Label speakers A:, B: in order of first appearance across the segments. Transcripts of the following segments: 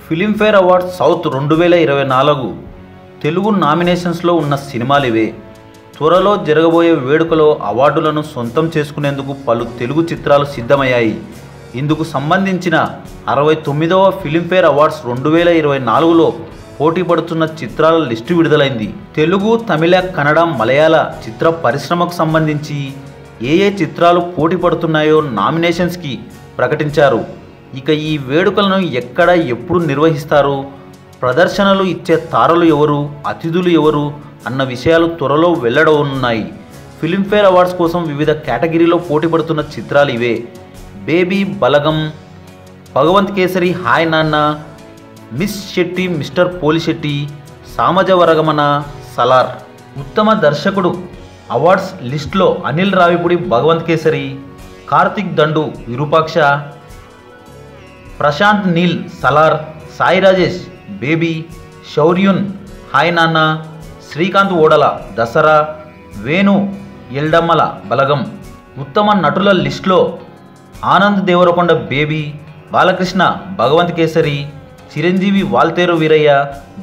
A: Filmfare awards south 2024 Telugu నామినేషన్స్లో ఉన్న సినిమాలు ఇవే. త్వరలో జరగబోయే వేడుకలో అవార్డులను సొంతం చేసుకునేందుకు పలు తెలుగు చిత్రాలు సిద్ధమయ్యాయి. ఇందుకు సంబంధించిన 69వ ఫిలింఫేర్ అవార్డ్స్ 2024లో పోటీ పడుతున్న చిత్రాల లిస్టు విడుదలైంది. తెలుగు, తమిళ, కన్నడ, మలయాళ చిత్ర పరిశ్రమకు సంబంధించి ఏ చిత్రాలు పోటీ పడుతున్నాయో నామినేషన్స్కి ప్రకటించారు. ఇక ఈ వేడుకలను ఎక్కడ, ఎప్పుడు నిర్వహిస్తారు, ప్రదర్శనలు ఇచ్చే తారలు ఎవరు, అతిథులు ఎవరు అన్న విషయాలు త్వరలో వెల్లడవునున్నాయి. ఫిలింఫేర్ అవార్డ్స్ కోసం వివిధ కేటగిరీలో పోటీ పడుతున్న చిత్రాలు ఇవే: బేబీ, బలగం, భగవంత్ కేసరి, హాయ్ నాన్న, మిస్ శెట్టి, మిస్టర్ పోలిశెట్టి, సామజ వరగమన, సలార్. ఉత్తమ దర్శకుడు అవార్డ్స్ లిస్ట్లో అనిల్ రావిపూడి, భగవంత్ కేసరి, కార్తిక్ దండు, విరూపాక్ష, ప్రశాంత్ నీల్, సలార్, సాయి రాజేష్, బేబీ, శౌర్యున్, హాయ్ నాన్న, శ్రీకాంత్ ఓడల, దసరా, వేణు ఎల్డమ్మల, బలగం. ఉత్తమ నటుల లిస్టులో Anand Devarakonda, Baby, Balakrishna, Bhagavanth Kesari, Chiranjeevi, Waltair Veerayya,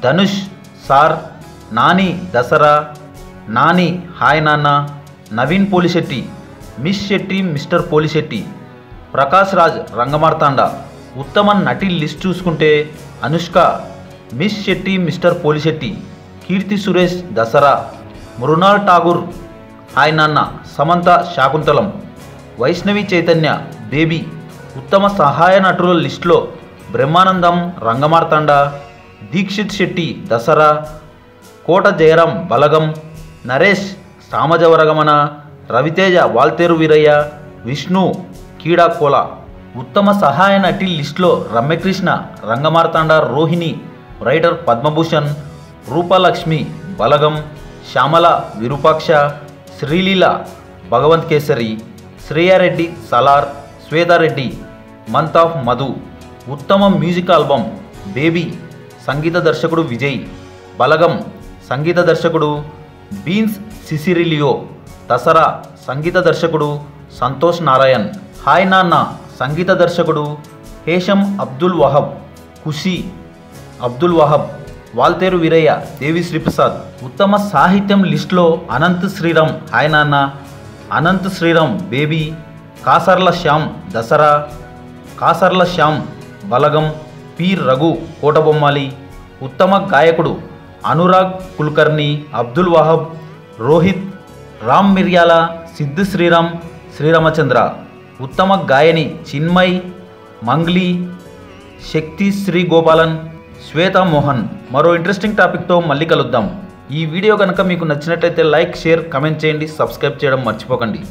A: Dhanush, Sir, Nani, Dasara, Nani, hi Nanna, Naveen Polishetty, Miss Shetty, Mister Polishetty, Prakash Raj, Rangamarthanda. ఉత్తమ నటి లిస్ట్ చూసుకుంటే Anushka, Miss Shetty, Mister Polishetty, Keerthy Suresh, Dasara, Mrunal Thakur, hi Nanna, Samantha, Shaakuntalam, Vaishnavi Chaitanya, Baby. ఉత్తమ సహాయ నటుల లిస్టులో బ్రహ్మానందం, రంగమార్తాండ, దీక్షిత్ శెట్టి, దసరా, కోట జయరాం, బలగం, నరేష్, సామజ వరగమన, రవితేజ, వాల్తేరు వీరయ్య, విష్ణు, కీడాకోల. ఉత్తమ సహాయ నటి లిస్టులో Ramya Krishna, Rangamarthanda, Rohini, writer Padmabhushan, Roopalakshmi, Balagam, Shyamala, Virupaksha, Sreeleela, Bhagavanth Kesari, Shreya Reddy, Salaar, Shweta Reddy, month of Madhu. ఉత్తమ మ్యూజిక్ ఆల్బమ్ బేబీ, సంగీత దర్శకుడు విజయ్, బలగం, సంగీత దర్శకుడు బీన్స్ సిసిరిలియో, దసరా, సంగీత దర్శకుడు సంతోష్ నారాయణ్, హాయ్ నాన్న, సంగీత దర్శకుడు హేషం అబ్దుల్ వహబ్, ఖుషి అబ్దుల్ వహబ్, వాల్తేరు వీరయ్య, దేవి శ్రీప్రసాద్. ఉత్తమ సాహిత్యం లిస్టులో అనంత్ శ్రీరామ్, హాయ్ నాన్న, అనంత్ శ్రీరామ్, బేబీ, కాసర్ల శ్యామ్, దసరా, కాసర్ల శ్యామ్, బలగం, పి రఘు, కోటబొమ్మాలి. ఉత్తమ గాయకుడు అనురాగ్ కుల్కర్ని, అబ్దుల్ వహబ్, రోహిత్, రామ్ మిర్యాల, సిద్ధు శ్రీరామ్, శ్రీరామచంద్ర. ఉత్తమ గాయని చిన్మయ్, మంగ్లీ, శక్తి శ్రీ గోపాలన్, శ్వేతా మోహన్. మరో ఇంట్రెస్టింగ్ టాపిక్తో మళ్ళీ కలుద్దాం. ఈ వీడియో కనుక మీకు నచ్చినట్లయితే లైక్, షేర్, కమెంట్ చేయండి, సబ్స్క్రైబ్ చేయడం మర్చిపోకండి.